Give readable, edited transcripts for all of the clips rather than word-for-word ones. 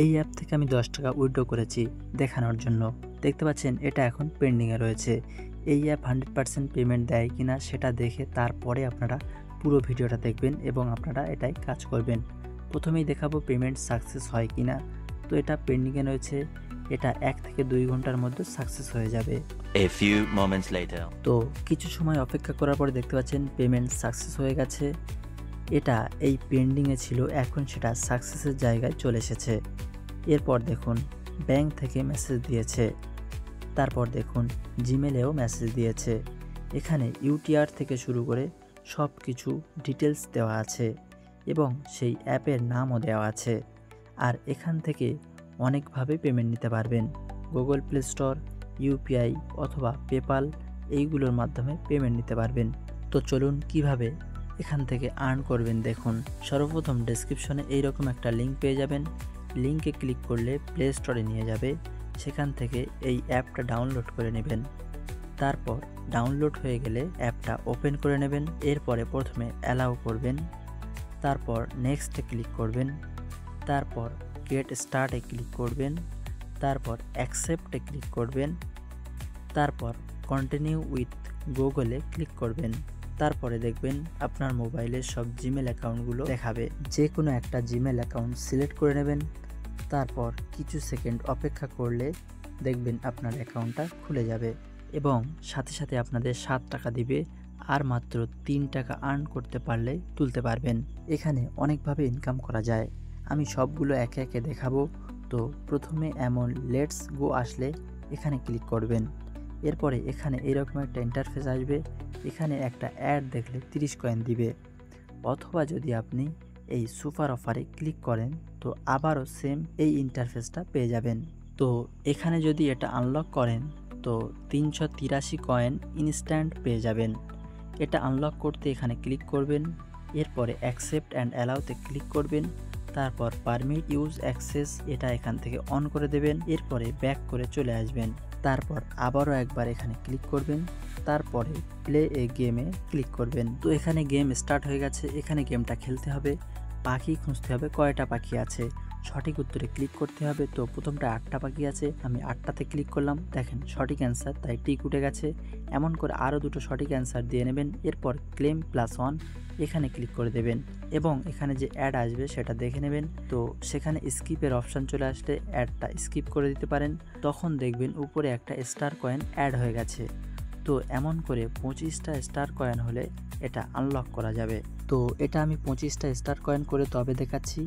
এই অ্যাপ থেকে আমি 10 টাকা উইথড্র করেছি দেখানোর জন্য। দেখতে পাচ্ছেন এটা এখন পেন্ডিংয়ে রয়েছে। এই অ্যাপ 100% পেমেন্ট দেয় কিনা সেটা দেখে তারপরে আপনারা পুরো ভিডিওটা দেখবেন এবং আপনারা এটাই কাজ করবেন। প্রথমেই দেখাবো পেমেন্ট সাকসেস হয় কিনা। তো এটা পেন্ডিংয়ে রয়েছে, এটা 1 থেকে 2 ঘন্টার মধ্যে সাকসেস হয়ে যাবে। A few moments later. তো কিছু সময় অপেক্ষা করার পরে দেখতে পাচ্ছেন পেমেন্ট সাকসেস হয়ে গেছে। এটা এই পেন্ডিংয়ে ছিল, এখন সেটা সাকসেসের জায়গায় চলে এসেছে। এরপর দেখুন ব্যাংক থেকে মেসেজ দিয়েছে, তারপর দেখুন জিমেলেও মেসেজ দিয়েছে। এখানে ইউটিআর থেকে শুরু করে সব কিছু ডিটেলস দেওয়া আছে এবং সেই অ্যাপের নামও দেওয়া আছে। আর এখান থেকে অনেকভাবে পেমেন্ট নিতে পারবেন। গুগল প্লে স্টোর, ইউপিআই অথবা পেপাল এইগুলোর মাধ্যমে পেমেন্ট নিতে পারবেন। তো চলুন কিভাবে এখান থেকে আর্ন করবেন দেখুন। সর্বপ্রথম ডেসক্রিপশনে এইরকম একটা লিঙ্ক পেয়ে যাবেন। লিঙ্কে ক্লিক করলে প্লে স্টোরে নিয়ে যাবে। সেখান থেকে এই অ্যাপটা ডাউনলোড করে নেবেন। তারপর ডাউনলোড হয়ে গেলে অ্যাপটা ওপেন করে নেবেন। এরপরে প্রথমে অ্যালাউ করবেন, তারপর নেক্সটে ক্লিক করবেন, তারপর গেট স্টার্টে ক্লিক করবেন, তারপর অ্যাকসেপ্টে ক্লিক করবেন, তারপর কন্টিনিউ উইথ গুগলে ক্লিক করবেন। তারপরে দেখবেন আপনার মোবাইলের সব জিমেল অ্যাকাউন্টগুলো দেখাবে। যে কোনো একটা জিমেল অ্যাকাউন্ট সিলেক্ট করে নেবেন। তারপর কিছু সেকেন্ড অপেক্ষা করলে দেখবেন আপনার অ্যাকাউন্টটা খুলে যাবে এবং সাথে সাথে আপনাদের 7 টাকা দিবে। আর মাত্র 3 টাকা আর্ন করতে পারলে তুলতে পারবেন। এখানে অনেকভাবে ইনকাম করা যায়, আমি সবগুলো একে একে দেখাবো। তো প্রথমে এমন লেটস গো আসলে এখানে ক্লিক করবেন। এরপরে এখানে এরকম একটা ইন্টারফেস আসবে। এখানে একটা অ্যাড দেখলে 30 কয়েন দিবে। অথবা যদি আপনি এই সুপার অফারে ক্লিক করেন তো আবারও সেম এই ইন্টারফেসটা পেয়ে যাবেন। তো এখানে যদি এটা আনলক করেন তো 383 কয়েন ইনস্ট্যান্ট পেয়ে যাবেন। এটা আনলক করতে এখানে ক্লিক করবেন, এরপরে অ্যাকসেপ্ট অ্যান্ড অ্যালাউতে ক্লিক করবেন, তারপর পারমিট ইউজ অ্যাক্সেস এটা এখান থেকে অন করে দেবেন। এরপরে ব্যাক করে চলে আসবেন, তারপর আবারও একবার এখানে ক্লিক করবেন, তারপরে প্লে এ গেমে ক্লিক করবেন। তো এখানে গেম স্টার্ট হয়ে গেছে। এখানে গেমটা খেলতে হবে, পাখি খুঁজতে হবে, কয়টা পাখি আছে সঠিক উত্তরে ক্লিক করতে হবে। তো প্রথমটা 8টা পাখি আছে, আমি 8টাতে ক্লিক করলাম, দেখেন সঠিক অ্যান্সার, তাই টিক উঠে গেছে। এমন করে আরও দুটো সঠিক অ্যান্সার দিয়ে নেবেন। এরপর ক্লেম +1 এখানে ক্লিক করে দেবেন এবং এখানে যে অ্যাড আসবে সেটা দেখে নেবেন। তো সেখানে স্কিপের অপশান চলে আসলে অ্যাডটা স্কিপ করে দিতে পারেন। তখন দেখবেন উপরে একটা স্টার কয়েন অ্যাড হয়ে গেছে। তো এমন করে 25টা স্টার কয়েন হলে এটা আনলক করা যাবে। তো এটা আমি 25টা স্টার কয়েন করে তবে দেখাচ্ছি।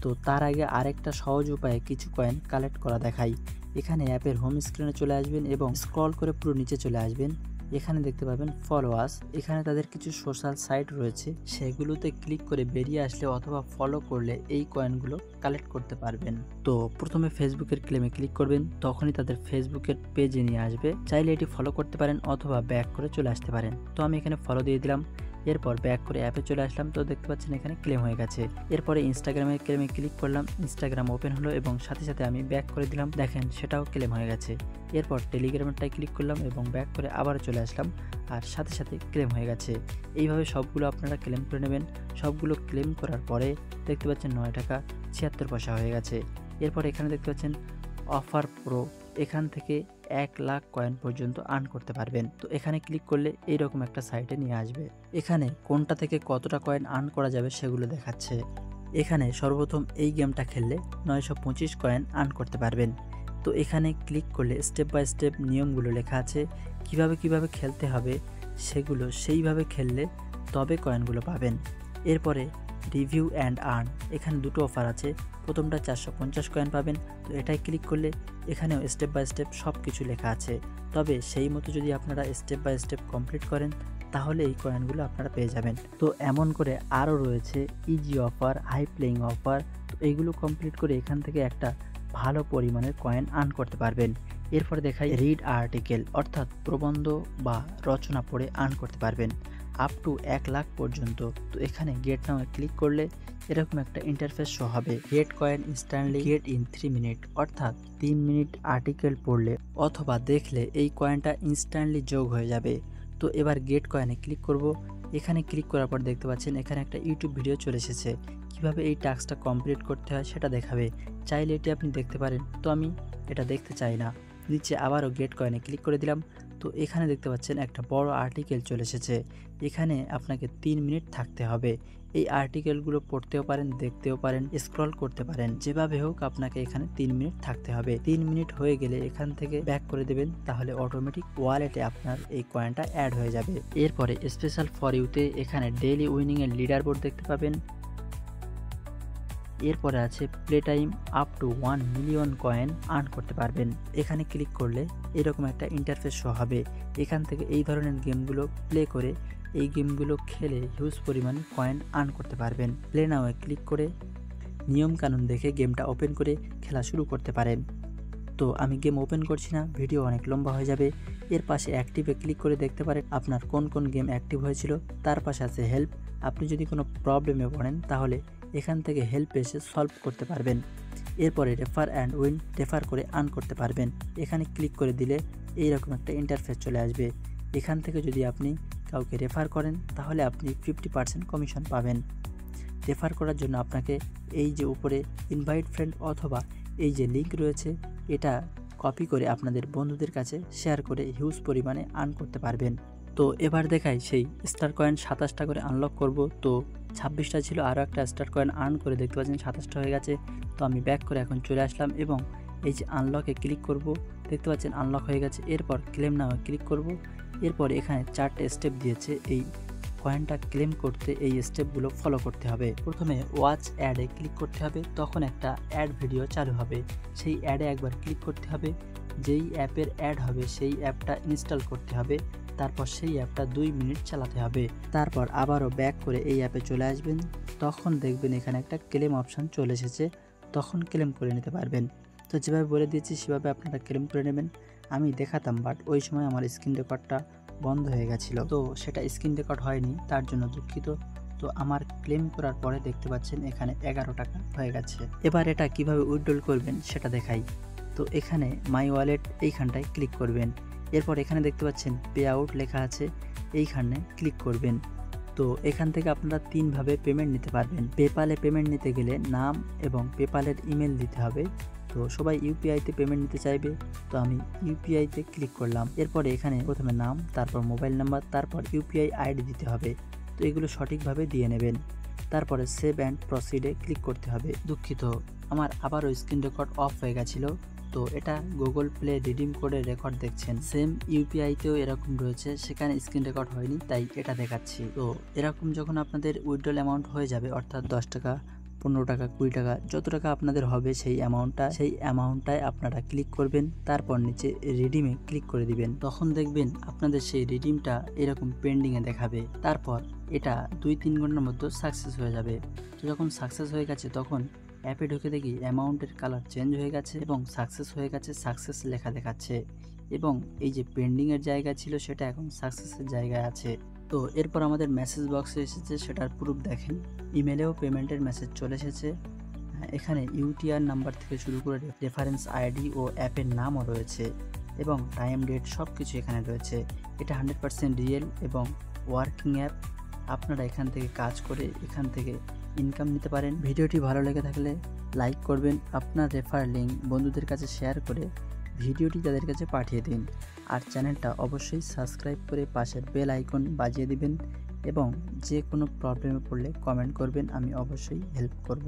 তো তার আগে আরেকটা সহজ উপায়ে কিছু কয়েন কালেক্ট করা দেখাই। এখানে অ্যাপের হোম স্ক্রিনে চলে আসবেন এবং স্ক্রল করে পুরো নিচে চলে আসবেন। এখানে দেখতে পাবেন ফলোয়ার্স, এখানে তাদের কিছু সোশ্যাল সাইট রয়েছে, সেগুলোতে ক্লিক করে বেরিয়ে আসলে অথবা ফলো করলে এই কয়েনগুলো কালেক্ট করতে পারবেন। তো প্রথমে ফেসবুকের ক্লেমে ক্লিক করবেন, তখনই তাদের ফেসবুকের পেজে নিয়ে আসবে। চাইলে এটি ফলো করতে পারেন অথবা ব্যাক করে চলে আসতে পারেন। তো আমি এখানে ফলো দিয়ে দিলাম, এরপর ব্যাক করে অ্যাপে চলে আসলাম। তো দেখতে পাচ্ছেন এখানে ক্লেম হয়ে গেছে। এরপরে ইনস্টাগ্রামের ক্লেমে ক্লিক করলাম, ইনস্টাগ্রাম ওপেন হলো এবং সাথে সাথে আমি ব্যাক করে দিলাম, দেখেন সেটাও ক্লেম হয়ে গেছে। এরপর টেলিগ্রামটায় ক্লিক করলাম এবং ব্যাক করে আবার চলে আসলাম, আর সাথে সাথে ক্লেম হয়ে গেছে। এইভাবে সবগুলো আপনারা ক্লেম করে নেবেন। সবগুলো ক্লেম করার পরে দেখতে পাচ্ছেন 9 টাকা 76 পয়সা হয়ে গেছে। এরপর এখানে দেখতে পাচ্ছেন অফার প্রো, এখান থেকে 1 লাখ কয়েন পর্যন্ত আর্ন করতে পারবেন। তো এখানে ক্লিক করলে এইরকম একটা সাইটে নিয়ে আসবে। এখানে কোনটা থেকে কতটা কয়েন আর্ন করা যাবে সেগুলো দেখাচ্ছে। এখানে সর্বপ্রথম এই গেমটা খেললে 925 কয়েন আর্ন করতে পারবেন। তো এখানে ক্লিক করলে স্টেপ বাই স্টেপ নিয়মগুলো লেখা আছে, কিভাবে খেলতে হবে সেগুলো সেইভাবে খেললে তবে কয়েনগুলো পাবেন। এরপরে রিভিউ অ্যান্ড আর্ন, এখানে দুটো অফার আছে। প্রথমটা 450 কয়েন পাবেন। তো এটাই ক্লিক করলে এখানেও স্টেপ বাই স্টেপ সব কিছু লেখা আছে, তবে সেই মতো যদি আপনারা স্টেপ বাই স্টেপ কমপ্লিট করেন তাহলে এই কয়েনগুলো আপনারা পেয়ে যাবেন। তো এমন করে আরও রয়েছে ইজি অফার, হাই প্লেইং অফার। তো এইগুলো কমপ্লিট করে এখান থেকে একটা ভালো পরিমাণের কয়েন আর্ন করতে পারবেন। এরপরে দেখাই রিড আর্টিকেল, অর্থাৎ প্রবন্ধ বা রচনা পড়ে আর্ন করতে পারবেন আপ টু 1 লাখ পর্যন্ত। তো এখানে গেট নামে ক্লিক করলে এরকম একটা ইন্টারফেস শো হবে, get coin instantly get in 3 minute, অর্থাৎ 3 মিনিট আর্টিকেল পড়লে অথবা দেখলে এই কয়েনটা ইনস্ট্যান্টলি যোগ হয়ে যাবে। তো এবার গেট কয়েনে ক্লিক করব। এখানে ক্লিক করার পর দেখতে পাচ্ছেন এখানে একটা ইউটিউব ভিডিও চলে এসেছে, কিভাবে এই টাস্কটা কমপ্লিট করতে হয় সেটা দেখাবে। চাইলে এটি আপনি দেখতে পারেন, তো আমি এটা দেখতে চাই না। নিচে আবারও গেট কয়েনে ক্লিক করে দিলাম। তো এখানে দেখতে পাচ্ছেন একটা বড় আর্টিকেল চলে এসেছে। এখানে আপনাকে 3 মিনিট থাকতে হবে। এই আর্টিকেলগুলো পড়তেও পারেন, দেখতেও পারেন, স্ক্রল করতে পারেন, যেভাবে হোক আপনাকে এখানে 3 মিনিট থাকতে হবে। 3 মিনিট হয়ে গেলে এখান থেকে ব্যাক করে দেবেন, তাহলে অটোমেটিক ওয়ালেটে আপনার এই কয়েনটা অ্যাড হয়ে যাবে। এরপরে স্পেশাল ফর ইউতে এখানে ডেইলি উইনিং এর লিডার বোর্ড দেখতে পাবেন। এরপরে আছে play time up to 1 million coin earn করতে পারবেন। এখানে ক্লিক করলে এরকম একটা ইন্টারফেস শো হবে। এখান থেকে এই ধরনের গেমগুলো প্লে করে এই গেমগুলো খেলে হিউজ পরিমাণ কয়েন আর্ন করতে পারবেন। প্লে নাও ক্লিক করে নিয়ম কানুন দেখে গেমটা ওপেন করে খেলা শুরু করতে পারেন। তো আমি গেম ওপেন করছি না, ভিডিও অনেক লম্বা হয়ে যাবে। এর পাশে অ্যাক্টিভে ক্লিক করে দেখতে পারেন আপনার কোন কোন গেম অ্যাক্টিভ হয়েছিল। তার পাশে আছে হেল্প। আপনি যদি কোনো প্রবলেমে পড়েন তাহলে এখান থেকে হেল্প এসে সলভ করতে পারবেন। এরপরে রেফার অ্যান্ড উইন, রেফার করে আর্ন করতে পারবেন। এখানে ক্লিক করে দিলে এইরকম একটা ইন্টারফেস চলে আসবে। এখান থেকে যদি আপনি কাউকে রেফার করেন তাহলে আপনি 50% কমিশন পাবেন। রেফার করার জন্য আপনাকে এই যে উপরে ইনভাইট ফ্রেন্ড অথবা এই যে লিঙ্ক রয়েছে এটা কপি করে আপনাদের বন্ধুদের কাছে শেয়ার করে হিউজ পরিমাণে আর্ন করতে পারবেন। তো এবার দেখাই সেই স্টার কয়েন 27টা করে আনলক করব। তো 26টা ছিল, আরও একটা স্টার কয়েন আর্ন করে দেখতে পাচ্ছেন 27টা হয়ে গেছে। তো আমি ব্যাক করে এখন চলে আসলাম এবং এই যে আনলকে ক্লিক করব, দেখতে পাচ্ছেন আনলক হয়ে গেছে। এরপর ক্লেম নামে ক্লিক করব। এরপর এখানে 4টে স্টেপ দিয়েছে। এই কয়েনটা ক্লেম করতে এই স্টেপগুলো ফলো করতে হবে। প্রথমে ওয়াচ অ্যাডে ক্লিক করতে হবে, তখন একটা অ্যাড ভিডিও চালু হবে। সেই অ্যাডে একবার ক্লিক করতে হবে। যেই অ্যাপের অ্যাড হবে সেই অ্যাপটা ইনস্টল করতে হবে। তারপর সেই অ্যাপটা 2 মিনিট চালাতে হবে। তারপর আবারও ব্যাক করে এই অ্যাপে চলে আসবেন। তখন দেখবেন এখানে একটা ক্লেম অপশান চলে এসেছে, তখন ক্লেম করে নিতে পারবেন। তো যেভাবে বলে দিয়েছি সেভাবে আপনারা ক্লেম করে নেবেন। আমি দেখাতাম বাট ওই সময় আমার স্ক্রিন রেকর্ডটা বন্ধ হয়ে গেছিলো, তো সেটা স্ক্রিন রেকর্ড হয়নি, তার জন্য দুঃখিত। তো আমার ক্লেম করার পরে দেখতে পাচ্ছেন এখানে 11 টাকা হয়ে গেছে। এবার এটা কিভাবে উইথড্রল করবেন সেটা দেখাই। তো এখানে মাই ওয়ালেট এইখানটায় ক্লিক করবেন। এরপর এখানে দেখতে পাচ্ছেন পে আউট লেখা আছে, এইখানে ক্লিক করবেন। তো এখান থেকে আপনারা 3 ভাবে পেমেন্ট নিতে পারবেন। পেপালে পেমেন্ট নিতে গেলে নাম এবং পেপালের ইমেল দিতে হবে। তো সবাই ইউপিআইতে পেমেন্ট নিতে চাইবে, তো আমি ইউপিআইতে ক্লিক করলাম। এরপরে এখানে প্রথমে নাম, তারপর মোবাইল নাম্বার, তারপর ইউপিআই আইডি দিতে হবে। তো এগুলো সঠিকভাবে দিয়ে নেবেন। তারপরে সেভ অ্যান্ড প্রসিডে ক্লিক করতে হবে। দুঃখিত, আমার আবারও স্ক্রিন রেকর্ড অফ হয়ে গেছিলো। তো এটা গুগল প্লে রিডিম কোডের রেকর্ড দেখছেন। সেম ইউপিআইতেও এরকম রয়েছে, সেখানে স্ক্রিন রেকর্ড হয়নি তাই এটা দেখাচ্ছি। তো এরকম যখন আপনাদের উইথড্রল অ্যামাউন্ট হয়ে যাবে, অর্থাৎ 10 টাকা, 15 টাকা, 20 টাকা, যত টাকা আপনাদের হবে সেই অ্যামাউন্টটায় আপনারা ক্লিক করবেন। তারপর নিচে রিডিমে ক্লিক করে দিবেন। তখন দেখবেন আপনাদের সেই রিডিমটা এরকম পেন্ডিংয়ে দেখাবে। তারপর এটা 2-3 ঘন্টার মধ্যে সাকসেস হয়ে যাবে। তো যখন সাকসেস হয়ে গেছে তখন অ্যাপে ঢুকে দেখি অ্যামাউন্টের কালার চেঞ্জ হয়ে গেছে এবং সাকসেস হয়ে গেছে, সাকসেস লেখা দেখাচ্ছে। এবং এই যে পেন্ডিংয়ের জায়গা ছিল সেটা এখন সাকসেসের জায়গায় আছে। তো এরপর আমাদের মেসেজ বক্সে এসেছে, সেটার প্রুফ দেখেন। ইমেলেও পেমেন্টের মেসেজ চলে এসেছে। এখানে ইউটিআর নাম্বার থেকে শুরু করে রেফারেন্স আইডি ও অ্যাপের নামও রয়েছে এবং টাইম ডেট সব কিছু এখানে রয়েছে। এটা 100% রিয়েল এবং ওয়ার্কিং অ্যাপ। আপনারা এখান থেকে কাজ করে এখান থেকে ইনকাম নিতে পারেন। ভিডিওটি ভালো লেগে থাকলে লাইক করবেন, আপনার রেফার লিঙ্ক বন্ধুদের কাছে শেয়ার করে ভিডিওটি তাদের কাছে পাঠিয়ে দিন। আর চ্যানেলটা অবশ্যই সাবস্ক্রাইব করে পাশের বেল আইকন বাজিয়ে দিবেন এবং যে কোনো প্রবলেমে পড়লে কমেন্ট করবেন, আমি অবশ্যই হেল্প করব।